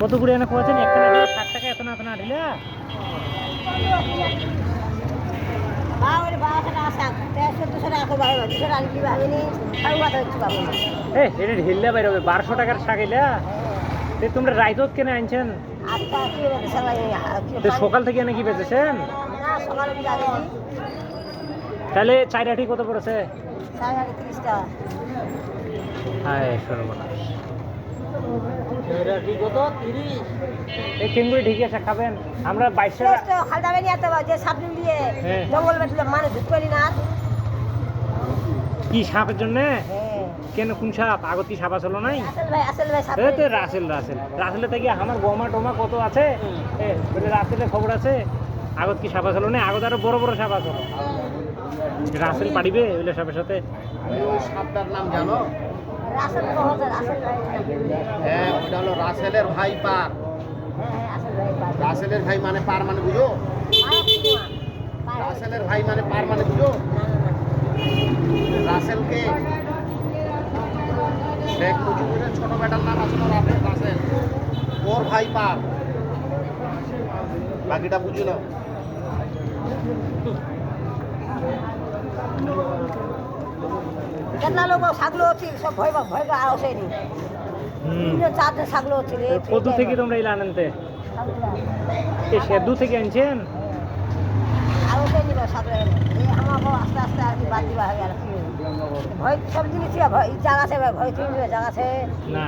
কত করে এনে খোয়াছেন? একটা নাটিলে 60 টাকা, এত না এত নাটিলে এটা ঢিললে বাইরে হবে 1200 টাকার শাক এলা। তোমরা রাইতত কেন আনছেন? সকাল থেকে এনে কি বেচেছেন? তাহলে 4 আটি কত পড়েছে? হ্যাঁ সর্বনাশ। এই চিংড়ি ঠিক আছে খাবেন? আমরা 22 কি সাপের জন্য? কেন কোন সাপ? আগত কি সাপ আসলো নাই? রাসেলে থেকে আমার গমা টমা কত আছে, রাসেলের খবর আছে। আগত কি সাপ আসলো নাই? আগত আরো বড় বড় সাপ আসলো। রাসেল পারিবে ওইলে সাপের সাথে? সাপটার নাম জানো? হ্যাঁ, ওটা হলো রাসেলের ভাই পার। রাসেলের ভাই মানে পার মানে বুঝো? রাসেলের ভাই মানে পার মানে বুঝো? রাসেলকে দেখ মুজিবুরের ছোট বেটার নাম আছে না রাসেল, ওর ভাই পার। বাকিটা বুঝি না। કેટલા લોકો સાગલો છે સબ ભય ભય આવશે નહીં ચાર સાગલો છે কত থেকে তোমরা এলা আনতে? এই সেদু থেকে আনছেন? આવશે નહીં સાગલો એ আমার আস্তে আস্তে আর কি বাদ দিবা হবে আর কি ভয় সব জিনিস ভয় জায়গা আছে ভয় জায়গা আছে না